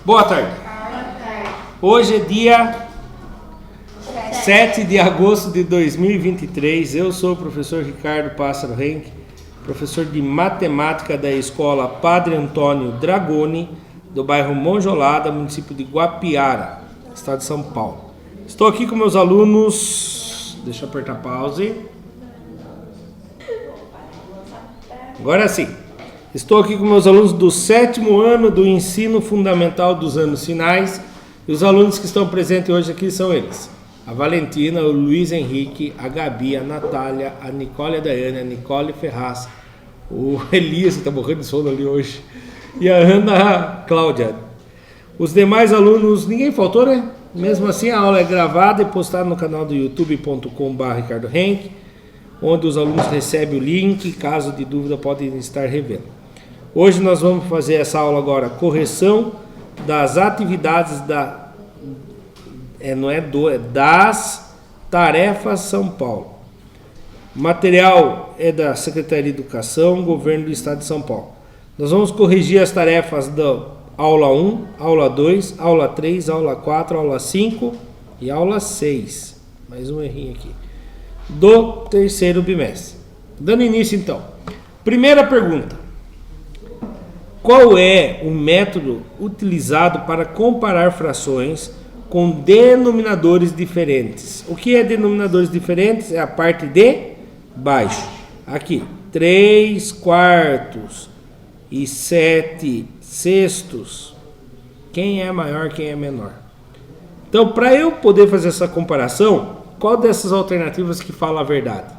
Boa tarde. Hoje é dia 7 de agosto de 2023. Eu sou o professor Ricardo Pássaro Henke, professor de matemática da escola Padre Antônio Dragoni, do bairro Monjolada, município de Guapiara, estado de São Paulo. Estou aqui com meus alunos. Deixa eu apertar pause. Agora sim. Estou aqui com meus alunos do 7º ano do ensino fundamental dos anos finais. E os alunos que estão presentes hoje aqui são eles: a Valentina, o Luiz Henrique, a Gabi, a Natália, a Nicole, a Daiane, a Nicole Ferraz, o Elias, que está morrendo de sono ali hoje, e a Ana Cláudia. Os demais alunos, ninguém faltou, né? Mesmo assim, a aula é gravada e postada no canal do youtube.com/Ricardo Henke, onde os alunos recebem o link. Caso de dúvida, podem estar revendo. Hoje nós vamos fazer essa aula agora, correção das atividades das tarefas São Paulo. O material é da Secretaria de Educação, Governo do Estado de São Paulo. Nós vamos corrigir as tarefas da aula 1, aula 2, aula 3, aula 4, aula 5 e aula 6. Mais um errinho aqui. Do terceiro bimestre. Dando início então. Primeira pergunta. Qual é o método utilizado para comparar frações com denominadores diferentes? O que é denominadores diferentes? É a parte de baixo. Aqui, 3 quartos e 7 sextos. Quem é maior, quem é menor? Então, para eu poder fazer essa comparação, qual dessas alternativas que fala a verdade?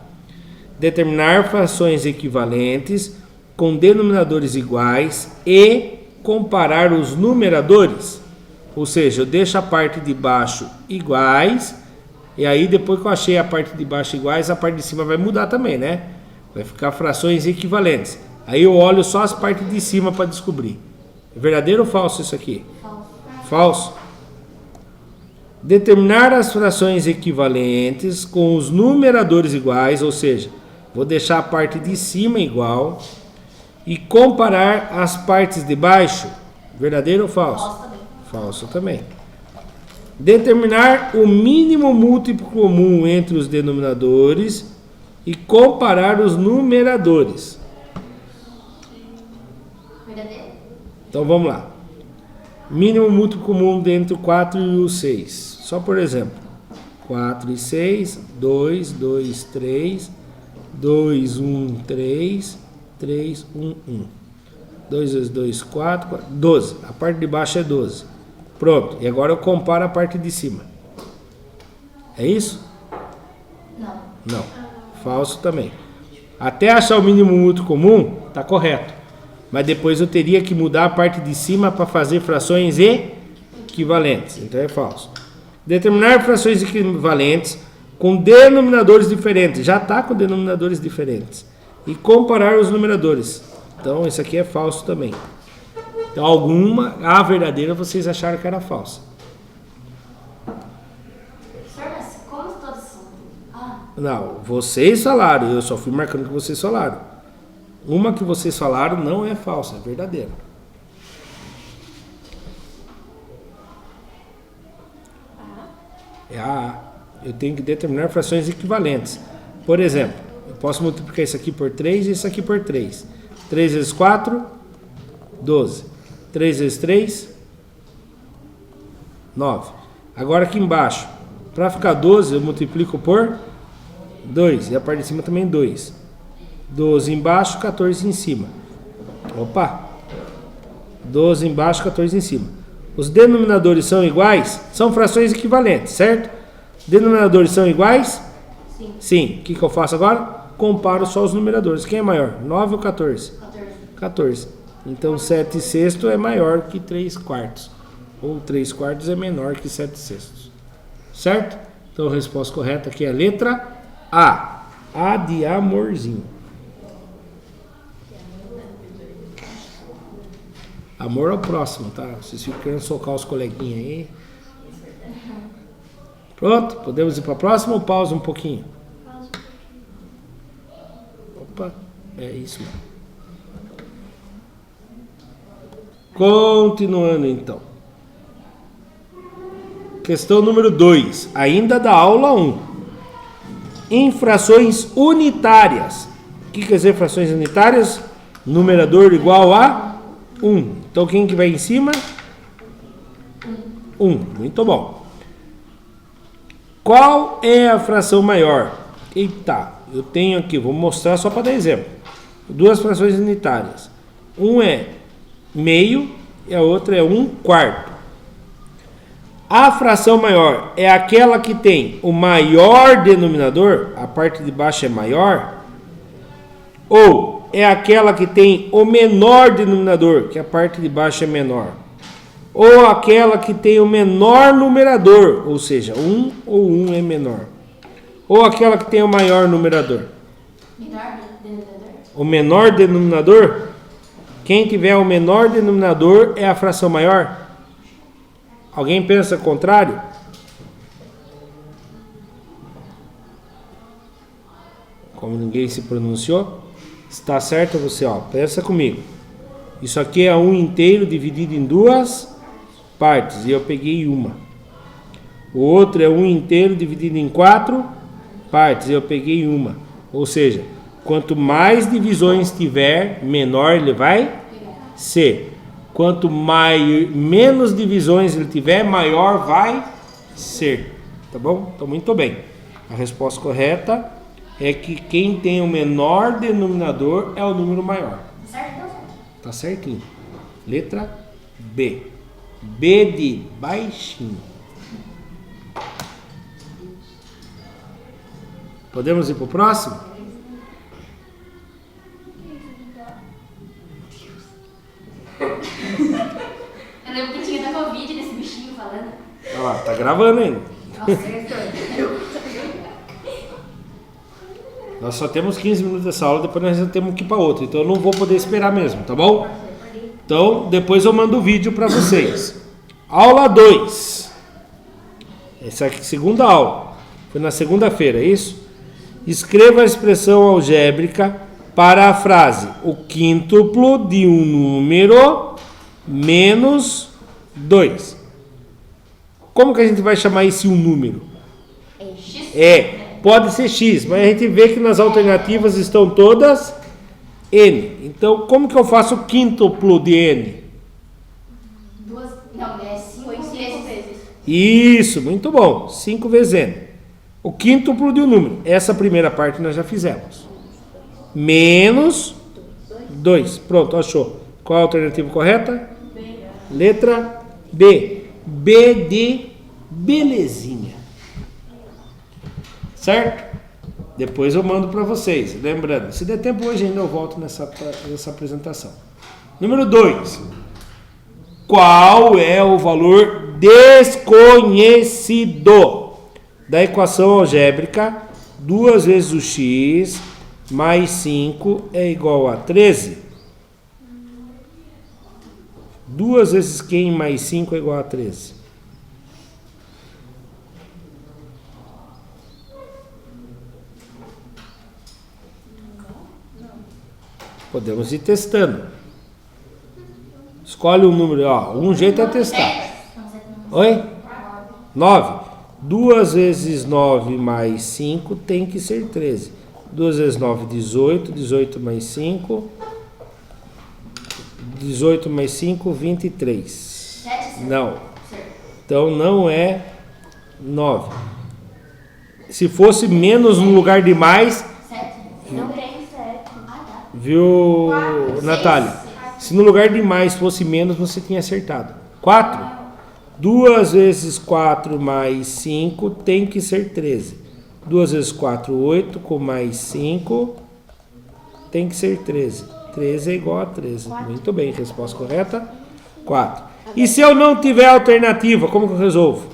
Determinar frações equivalentes com denominadores iguais e comparar os numeradores. Ou seja, eu deixo a parte de baixo iguais, e aí depois que eu achei a parte de baixo iguais, a parte de cima vai mudar também, né? Vai ficar frações equivalentes. Aí eu olho só as partes de cima para descobrir. É verdadeiro ou falso isso aqui? Falso. Determinar as frações equivalentes com os numeradores iguais, ou seja, vou deixar a parte de cima igual e comparar as partes de baixo. Verdadeiro ou falso? Falso também. Determinar o mínimo múltiplo comum entre os denominadores e comparar os numeradores. Verdadeiro. Então vamos lá. Mínimo múltiplo comum entre o 4 e o 6. Só por exemplo. 4 e 6, 2, 2, 3, 2, 1, 3, 3, 1, 1. 2 vezes 2, 4, 12. A parte de baixo é 12. Pronto. E agora eu comparo a parte de cima. É isso? Não. Falso também. Até achar o mínimo múltiplo comum, está correto. Mas depois eu teria que mudar a parte de cima para fazer frações equivalentes. Então é falso. Determinar frações equivalentes com denominadores diferentes. Já está com denominadores diferentes. E comparar os numeradores. Então isso aqui é falso também. Então a verdadeira vocês acharam que era falsa. Mas como todos são? Não, vocês falaram. Eu só fui marcando que vocês falaram. Uma que vocês falaram não é falsa, é verdadeira. É a A. Eu tenho que determinar frações equivalentes. Por exemplo, eu posso multiplicar isso aqui por 3 e isso aqui por 3. 3 vezes 4, 12. 3 vezes 3, 9. Agora aqui embaixo, para ficar 12, eu multiplico por 2. E a parte de cima também 2. 12 embaixo, 14 em cima. Opa! 12 embaixo, 14 em cima. Os denominadores são iguais? São frações equivalentes, certo? Denominadores são iguais? Sim. O que eu faço agora? Comparo só os numeradores. Quem é maior? 9 ou 14? 14. Então 7 sextos é maior que 3 quartos. Ou 3 quartos é menor que 7 sextos. Certo? Então a resposta correta aqui é a letra A. A de amorzinho. Amor ao próximo, tá? Vocês ficam querendo socar os coleguinhas aí. Pronto? Podemos ir para a próxima ou pausa um pouquinho? Opa, é isso mesmo. Continuando então. Questão número 2, ainda da aula 1. Em frações unitárias. O que quer dizer frações unitárias? Numerador igual a 1. Então quem que vai em cima? 1. Muito bom. Qual é a fração maior? Eita, eu tenho aqui, vou mostrar só para dar exemplo. Duas frações unitárias. Um é meio e a outra é 1/4. A fração maior é aquela que tem o maior denominador, a parte de baixo é maior, ou é aquela que tem o menor denominador, que a parte de baixo é menor, ou aquela que tem o menor numerador, ou seja, 1 ou 1 é menor, ou aquela que tem o maior numerador. Menor denominador? O menor denominador, quem tiver o menor denominador é a fração maior. Alguém pensa o contrário? Como ninguém se pronunciou, está certo você, ó, pensa comigo. Isso aqui é 1 inteiro dividido em 2 partes, e eu peguei uma. O outro é 1 inteiro dividido em 4 partes, e eu peguei uma. Ou seja, quanto mais divisões tiver, menor ele vai ser. Quanto menos divisões ele tiver, maior vai ser. Tá bom? Então, muito bem. A resposta correta é que quem tem o menor denominador é o número maior. Certo? Tá certinho. Letra B. B de baixinho. Podemos ir para o próximo? Eu lembro que tinha da Covid desse bichinho falando. Olha lá, tá gravando ainda. Nossa, Nós só temos 15 minutos dessa aula, depois nós já temos que ir para outra. Então eu não vou poder esperar mesmo, tá bom? Então depois eu mando o vídeo para vocês. Aula 2. Essa aqui é a segunda aula. Foi na segunda-feira, é isso? Escreva a expressão algébrica para a frase: o quíntuplo de um número menos 2. Como que a gente vai chamar esse um número? é X? Pode ser x, mas a gente vê que nas alternativas estão todas n. Então, como que eu faço o quíntuplo de n? Não, é 5 vezes. Isso, muito bom. 5 vezes n. O quíntuplo de um número. Essa primeira parte nós já fizemos. Menos 2. Pronto, achou. Qual a alternativa correta? Letra B. B de belezinha. Certo? Depois eu mando para vocês. Lembrando, se der tempo hoje ainda eu volto nessa apresentação. Número 2. Qual é o valor desconhecido da equação algébrica 2 vezes o x mais 5 é igual a 13? 2 vezes quem mais 5 é igual a 13? Podemos ir testando. Escolhe um número, ó. Um jeito é testar. Oi? 9. 2 vezes 9 mais 5 tem que ser 13. 2 vezes 9, 18. 18 mais 5. 18 mais 5, 23. Não. Então não é 9. Se fosse menos no lugar de mais, Não tem 7. viu, Natália? Se no lugar de mais fosse menos, você tinha acertado. 4. 2 vezes 4 mais 5 tem que ser 13. 2 vezes 4, 8, com mais 5 tem que ser 13. 13 é igual a 13. Muito bem, resposta correta, 4. E se eu não tiver alternativa, como que eu resolvo?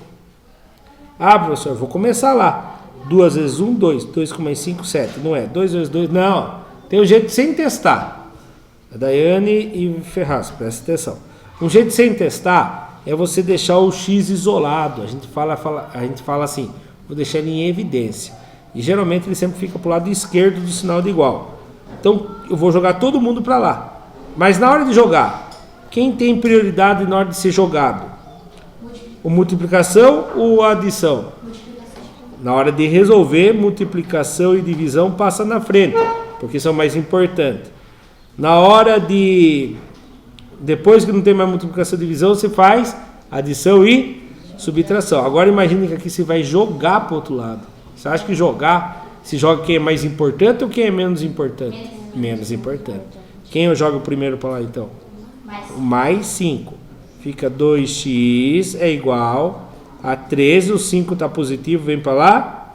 Ah, professor, vou começar lá. 2 vezes 1, 2. 2 com mais 5, 7. Não é? 2 vezes 2, não. Tem um jeito sem testar. A Daiane e Ferraz, presta atenção. Um jeito sem testar é você deixar o x isolado. A gente fala assim, vou deixar ele em evidência. E geralmente ele sempre fica para o lado esquerdo do sinal de igual. Então eu vou jogar todo mundo para lá. Mas na hora de jogar, quem tem prioridade na hora de ser jogado? Ou multiplicação ou adição? Na hora de resolver, multiplicação e divisão passa na frente, porque são mais importantes. Na hora de... Depois que não tem mais multiplicação e divisão, você faz adição e subtração. Agora imagine que aqui você vai jogar para o outro lado. Você acha que jogar, se joga quem é mais importante ou quem é menos importante? Menos importante. Quem eu jogo primeiro para lá então? Mais 5. Fica 2x é igual a 13, o 5 está positivo, vem para lá?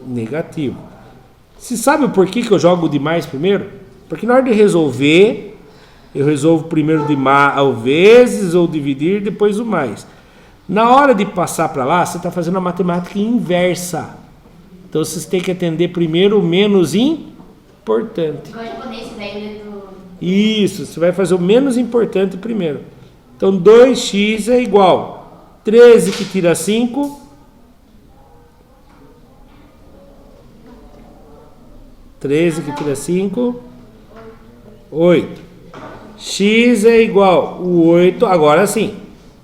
Negativo. Você sabe o porquê que eu jogo de mais primeiro? Porque na hora de resolver, eu resolvo primeiro de ao vezes ou dividir, depois o mais. Na hora de passar para lá, você está fazendo a matemática inversa. Então vocês têm que atender primeiro o menos importante. Igual japonês, velho do... Isso, você vai fazer o menos importante primeiro. Então 2x é igual 13 que tira 5. 13 que tira 5. 8. X é igual o 8. Agora sim.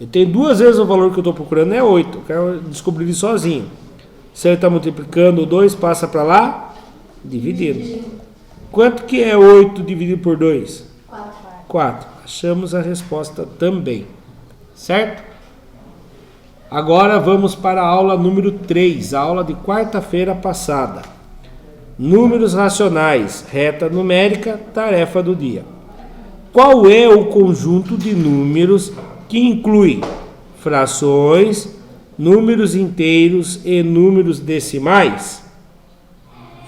Eu tenho 2 vezes o valor que eu estou procurando, é 8. Eu quero descobrir ele sozinho. Se ele está multiplicando, o 2 passa para lá, dividindo. Quanto que é 8 dividido por 2? 4. Achamos a resposta também. Certo? Agora vamos para a aula número 3, a aula de quarta-feira passada. Números racionais, reta numérica, tarefa do dia. Qual é o conjunto de números que inclui frações, números inteiros e números decimais?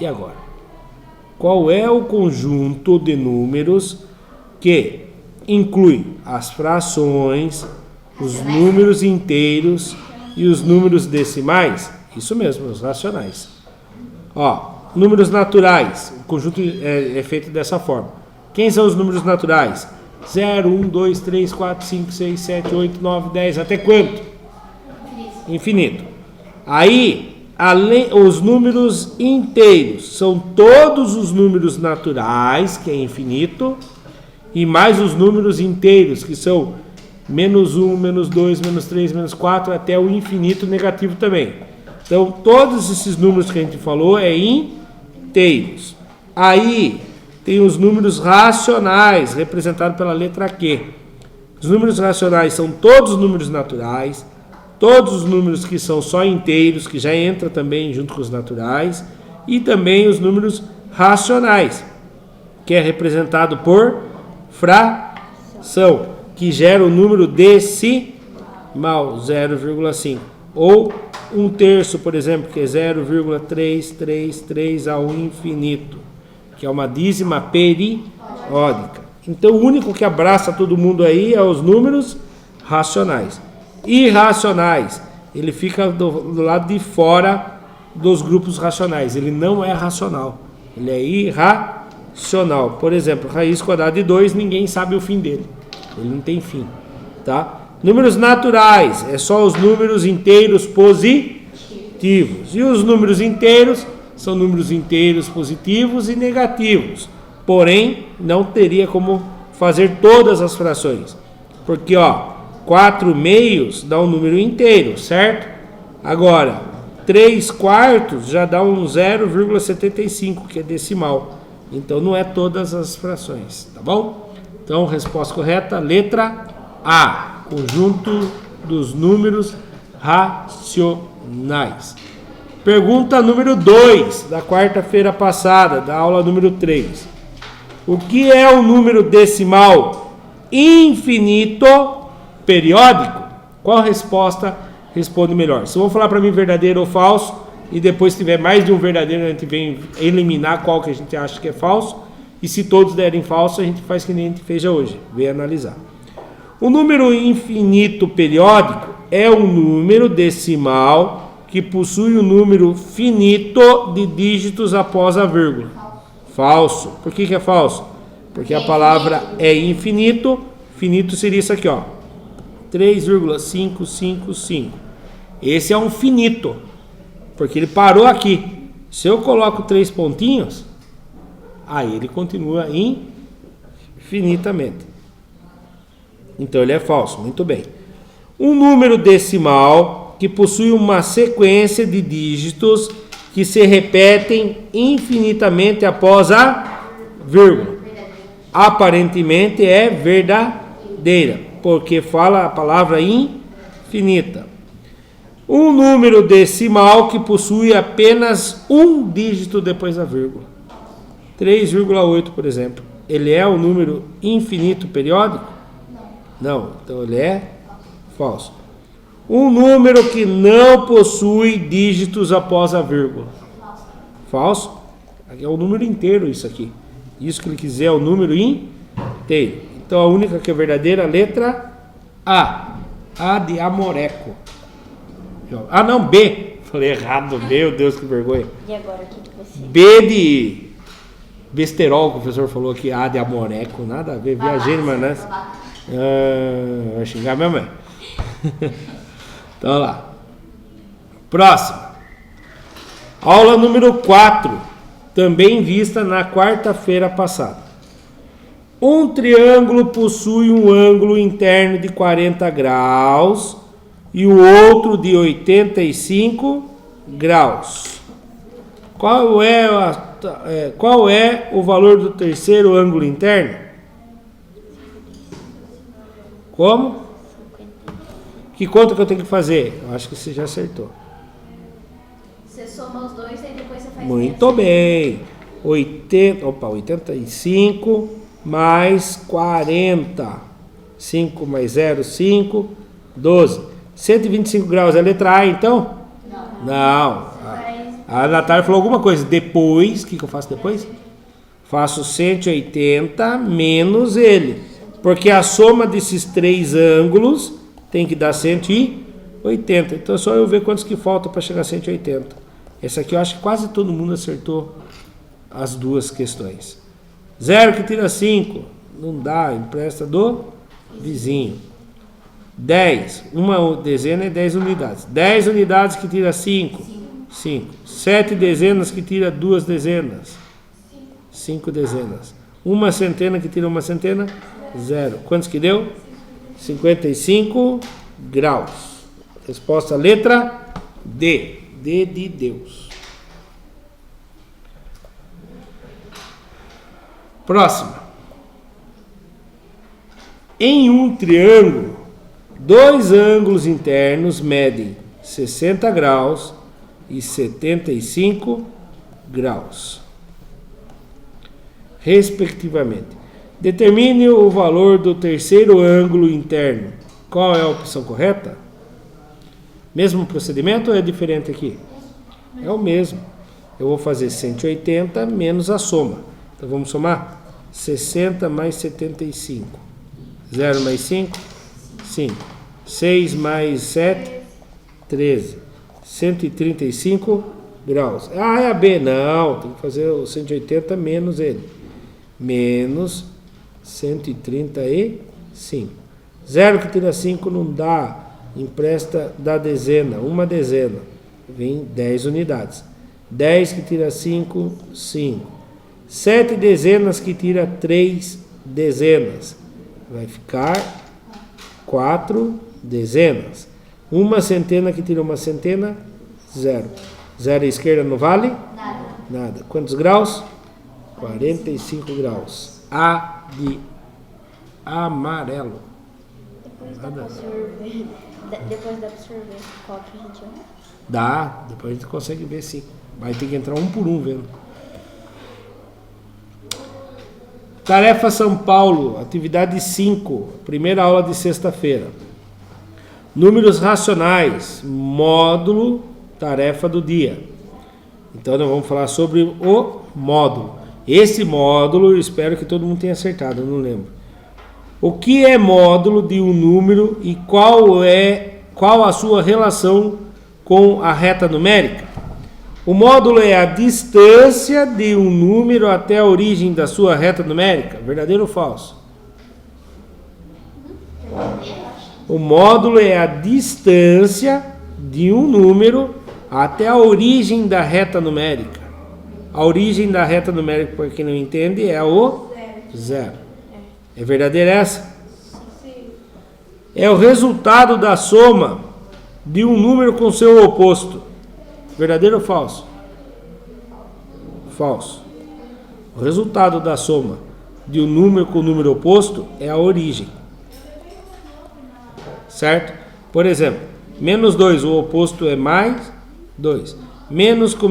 E agora? Qual é o conjunto de números que inclui as frações, os números inteiros e os números decimais? Isso mesmo, os racionais. Ó, números naturais, o conjunto é feito dessa forma. Quem são os números naturais? 0, 1, 2, 3, 4, 5, 6, 7, 8, 9, 10, até quanto? Infinito. Aí, os números inteiros são todos os números naturais, que é infinito, e mais os números inteiros, que são menos 1, menos 2, menos 3, menos 4, até o infinito negativo também. Então, todos esses números que a gente falou é inteiros. Aí, tem os números racionais, representados pela letra Q. Os números racionais são todos os números naturais, todos os números que são só inteiros, que já entra também junto com os naturais, e também os números racionais, que é representado por fração, que gera o número decimal, 0,5. Ou 1/3, por exemplo, que é 0,333 ao infinito, que é uma dízima periódica. Então, o único que abraça todo mundo aí é os números racionais. Irracionais, ele fica do lado de fora dos grupos racionais. Ele não é racional, ele é irracional. Por exemplo, raiz quadrada de 2, ninguém sabe o fim dele. Ele não tem fim, tá? Números naturais, é só os números inteiros positivos. E os números inteiros são números inteiros positivos e negativos. Porém, não teria como fazer todas as frações. Porque, 4 meios dá um número inteiro, certo? Agora, 3/4 já dá um 0,75, que é decimal. Então, não é todas as frações, tá bom? Então, resposta correta, letra A. Conjunto dos números racionais. Pergunta número 2, da quarta-feira passada, da aula número 3. O que é um número decimal infinito periódico? Qual resposta responde melhor? Se vão falar para mim verdadeiro ou falso, e depois se tiver mais de um verdadeiro, a gente vem eliminar qual que a gente acha que é falso, e se todos derem falso, a gente faz que nem a gente fez hoje, vem analisar. O número infinito periódico é um número decimal que possui um número finito de dígitos após a vírgula. Falso. Por que é falso? Porque a palavra é infinito. Finito seria isso aqui, 3,555. Esse é um finito, porque ele parou aqui. Se eu coloco 3 pontinhos, aí ele continua infinitamente. Então ele é falso, muito bem. Um número decimal que possui uma sequência de dígitos que se repetem infinitamente após a vírgula. Aparentemente é verdadeira, porque fala a palavra infinita. Um número decimal que possui apenas um dígito depois da vírgula. 3,8, por exemplo. Ele é um número infinito periódico? Não. Então ele é falso. Um número que não possui dígitos após a vírgula. Falso. É o número inteiro isso aqui. Isso que ele quiser é o número inteiro. Então a única que é verdadeira, a letra A. A de amoreco. Ah não, B. Falei errado, meu Deus, que vergonha. E agora o que você... B de besterol, o professor falou aqui, A de amoreco, nada a ver, viajei, mas né? Vai xingar minha mãe. Então, vamos lá. Próximo. Aula número 4, também vista na quarta-feira passada. Um triângulo possui um ângulo interno de 40 graus e o outro de 85 graus. Qual é o valor do terceiro ângulo interno? Como? Que conta que eu tenho que fazer? Eu acho que você já acertou. Você soma os dois e depois você faz... Muito bem. 85 mais 40. 5 mais 0, 5. 12. 125 graus é a letra A, então? Não. A Natália falou alguma coisa. Depois, o que eu faço depois? Faço 180 menos ele. Porque a soma desses três ângulos tem que dar 180. Então é só eu ver quantos que faltam para chegar a 180. Essa aqui eu acho que quase todo mundo acertou as duas questões. 0 que tira 5. Não dá, empresta do vizinho. 10. Uma dezena é 10 unidades. 10 unidades que tira 5. 5. 7 dezenas que tira 2 dezenas. 5 dezenas. Uma centena que tira uma centena. 0. Quantos que deu? 55 graus. Resposta letra D. D de Deus. Próxima. Em um triângulo, dois ângulos internos medem 60 graus e 75 graus, respectivamente. Determine o valor do terceiro ângulo interno. Qual é a opção correta? Mesmo procedimento ou é diferente aqui? É o mesmo. Eu vou fazer 180 menos a soma. Então vamos somar 60 mais 75. 0 mais 5, 5. 6 mais 7, 13. 135 graus. Ah, é a B. Não, tem que fazer o 180 menos ele. Menos 135. 0 que tira 5 não dá. Empresta da dezena. Uma dezena. Vem 10 unidades. 10 que tira 5, 5. 7 dezenas que tira 3 dezenas. Vai ficar 4 dezenas. Uma centena que tira uma centena, 0. 0 à esquerda não vale? Nada. Quantos graus? 45 graus. A de amarelo. Depois dá pra absorver qual que a gente ama? Dá, depois a gente consegue ver sim. Vai ter que entrar um por um vendo. Tarefa São Paulo, atividade 5, primeira aula de sexta-feira. Números racionais, módulo, tarefa do dia. Então nós vamos falar sobre o módulo. Esse módulo, eu espero que todo mundo tenha acertado, eu não lembro. O que é módulo de um número e qual a sua relação com a reta numérica? O módulo é a distância de um número até a origem da sua reta numérica. Verdadeiro ou falso? O módulo é a distância de um número até a origem da reta numérica. A origem da reta numérica, para quem não entende, é o zero. É verdadeira essa? Sim. é o resultado da soma de um número com seu oposto. Verdadeiro ou falso? Falso. O resultado da soma de um número com o número oposto é a origem. Certo? Por exemplo, menos 2, o oposto é mais 2. Menos com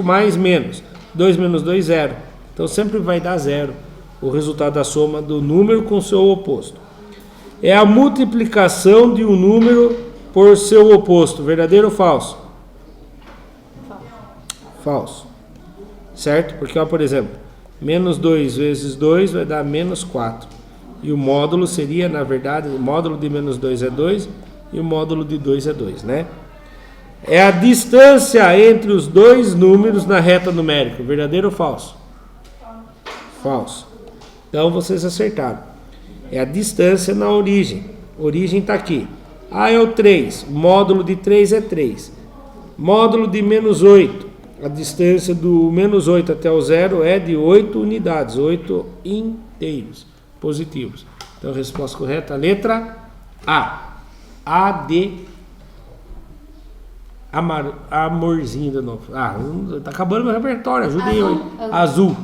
mais, menos. 2 menos 2, 0. Então sempre vai dar 0. O resultado da soma do número com seu oposto. É a multiplicação de um número por seu oposto. Verdadeiro ou falso? Falso. Certo? Porque, ó, por exemplo, menos 2 vezes 2 vai dar menos 4. E o módulo seria, na verdade, o módulo de menos 2 é 2 e o módulo de 2 é 2, né? É a distância entre os dois números na reta numérica. Verdadeiro ou falso? Falso. Então vocês acertaram. É a distância na origem. Origem está aqui. A é o 3. Módulo de 3 é 3. Módulo de menos 8. A distância do menos 8 até o 0 é de 8 unidades. 8 inteiros. Positivos. Então a resposta correta, a letra A. A de amorzinho de novo. Tá acabando meu repertório, ajudei eu. Azul.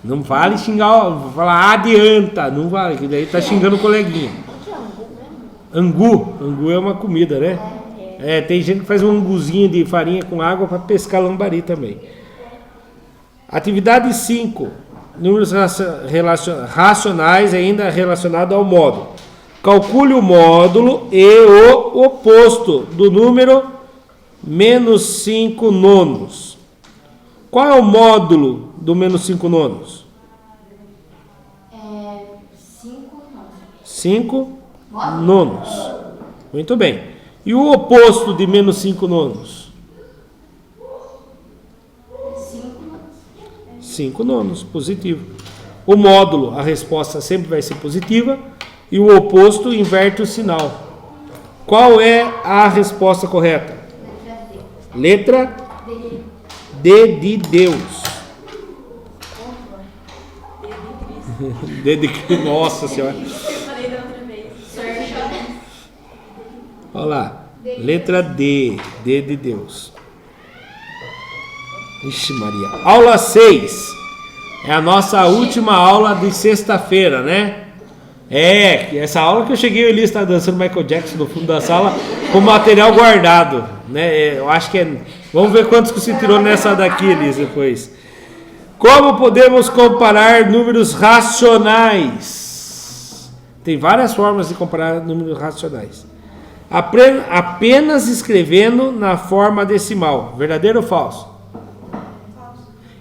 Não vale xingar, vou falar adianta, não vale, que daí tá xingando o coleguinha. Angu. Angu é uma comida, né? Tem gente que faz um anguzinho de farinha com água para pescar lambari também. Atividade 5. Números racionais ainda relacionado ao módulo. Calcule o módulo e o oposto do número menos 5 nonos. Qual é o módulo do menos 5 nonos? 5 nonos. Muito bem. E o oposto de menos 5 nonos? 5 nonos, positivo. O módulo, a resposta sempre vai ser positiva. E o oposto inverte o sinal. Qual é a resposta correta? Letra D de Deus. D de... Nossa Senhora. Eu falei da outra vez. Olha lá. Letra D. D de Deus. Ixi Maria. Aula 6. É a nossa última aula de sexta-feira, né? Essa aula que eu cheguei, o Elias está dançando Michael Jackson no fundo da sala com material guardado, né? Eu acho que é... Vamos ver quantos que você tirou nessa daqui, Elias, depois. Como podemos comparar números racionais? Tem várias formas de comparar números racionais. Apenas escrevendo na forma decimal. Verdadeiro ou falso?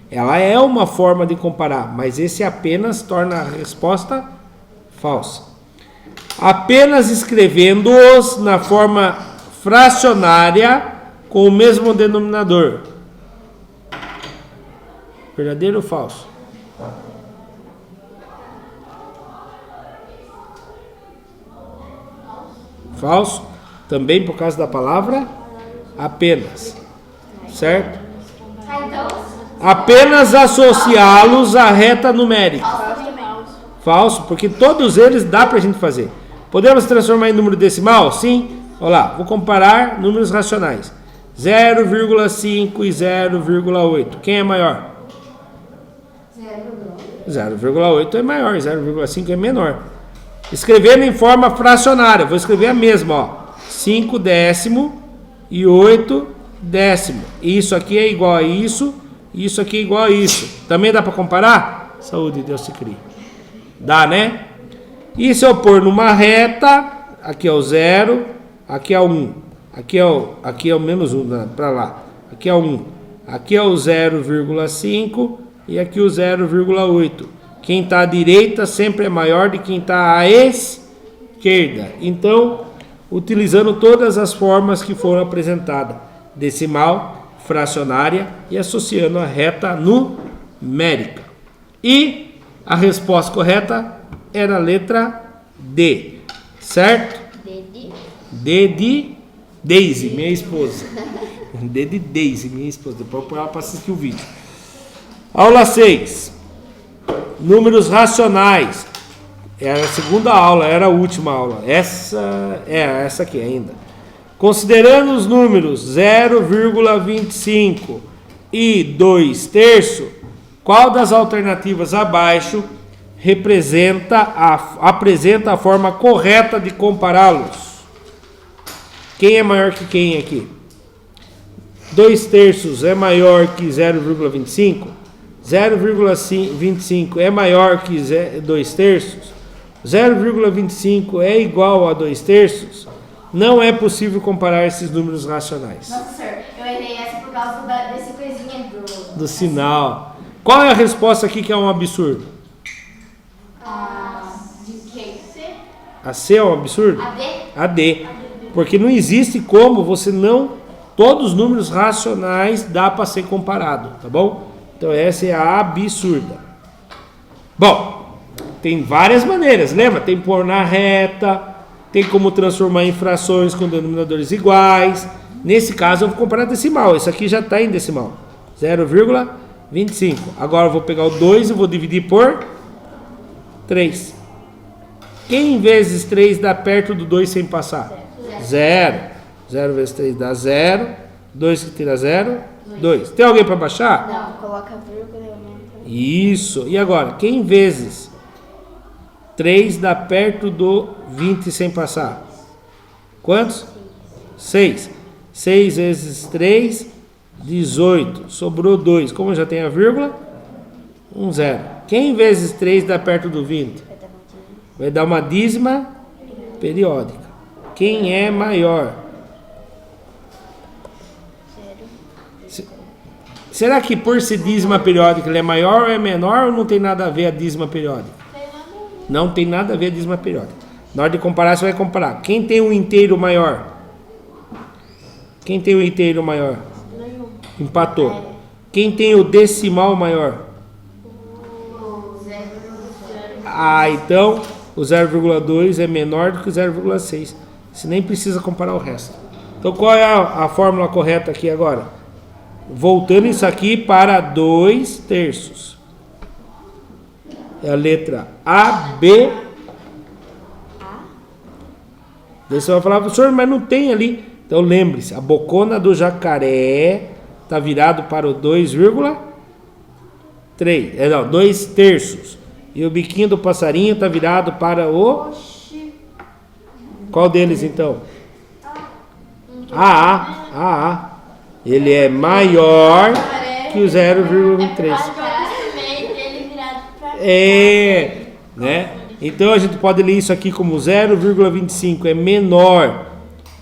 Ela é uma forma de comparar, mas esse apenas torna a resposta falsa. Apenas escrevendo-os na forma fracionária com o mesmo denominador. Verdadeiro ou falso? Falso. Também por causa da palavra apenas. Certo? Então, Apenas associá-los à reta numérica. Falso, porque todos eles dá pra gente fazer. Podemos transformar em número decimal? Sim. Olha lá, vou comparar números racionais. 0,5 e 0,8. Quem é maior? 0,8 é maior, 0,5 é menor. Escrevendo em forma fracionária, vou escrever a mesma, ó. 5 décimo e 8 décimo. Isso aqui é igual a isso, isso aqui é igual a isso. Também dá para comparar? Saúde, Deus te crie. Dá, né? E se eu pôr numa reta, aqui é o 0, aqui é o 1. Aqui é o menos 1, para lá. Aqui é o 1. Aqui é o 0,5 e aqui o 0,8. Quem está à direita sempre é maior de quem está à esquerda. Então, utilizando todas as formas que foram apresentadas, decimal, fracionária e associando a reta numérica. E a resposta correta era a letra D, certo? D de Daisy, minha esposa. D de Daisy, minha esposa. Depois eu pôr ela para assistir o vídeo. Aula 6. Números racionais. Era a segunda aula, era a última aula. Essa aqui ainda. Considerando os números 0,25 e 2/3, qual das alternativas abaixo apresenta a forma correta de compará-los? Quem é maior que quem aqui? 2/3 é maior que 0,25? 0,25 é maior que 2/3? 0,25 é igual a 2/3? Não é possível comparar esses números racionais. Nossa, senhor, eu errei essa por causa desse coisinha Do sinal. Qual é a resposta aqui que é um absurdo? de quem? A C é um absurdo? A D? A D. Porque não existe como você não... Todos os números racionais dá para ser comparado, tá bom? Então essa é a absurda. Bom, tem várias maneiras, lembra? Tem pôr na reta, tem como transformar em frações com denominadores iguais. Nesse caso eu vou comparar decimal, esse aqui já está em decimal. 0,25. Agora eu vou pegar o 2 e vou dividir por 3. Quem vezes 3 dá perto do 2 sem passar? 0. 0 vezes 3 dá 0. 2 que tira 0, 2. Tem alguém para baixar? Não, coloca vírgula e aumenta. Isso. E agora, quem vezes 3 dá perto do 20 sem passar? Quantos? 6. 6 vezes 3, 18. Sobrou 2. Como já tem a vírgula? 0. Quem vezes 3 dá perto do 20? Vai dar uma dízima periódica. Quem é maior? Será que por ser dízima periódica ele é maior ou é menor ou não tem nada a ver a dízima periódica? Não tem nada a ver a dízima periódica. Na hora de comparar, você vai comparar. Quem tem um inteiro maior? Quem tem o inteiro maior? Empatou. Quem tem o decimal maior? Então o 0,2 é menor do que o 0,6. Você nem precisa comparar o resto. Então qual é a fórmula correta aqui agora? Voltando isso aqui para 2/3. É a letra A, B. Daí você vai falar, professor, mas não tem ali. Então lembre-se, a bocona do jacaré está virado para o 2,3. 2/3. E o biquinho do passarinho está virado para o... Qual deles então? A. Ele é maior que o 0,23. Né? Então a gente pode ler isso aqui como 0,25 é menor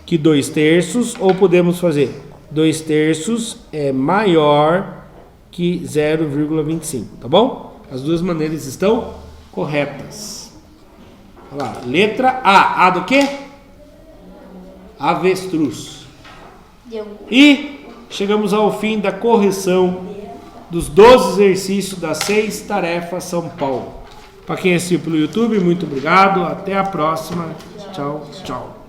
que 2/3, ou podemos fazer 2/3 é maior que 0,25, tá bom? As duas maneiras estão corretas. Olha lá, letra A. A do quê? Avestruz. E chegamos ao fim da correção dos 12 exercícios das 6 tarefas São Paulo. Para quem assistiu pelo YouTube, muito obrigado. Até a próxima. Tchau, tchau.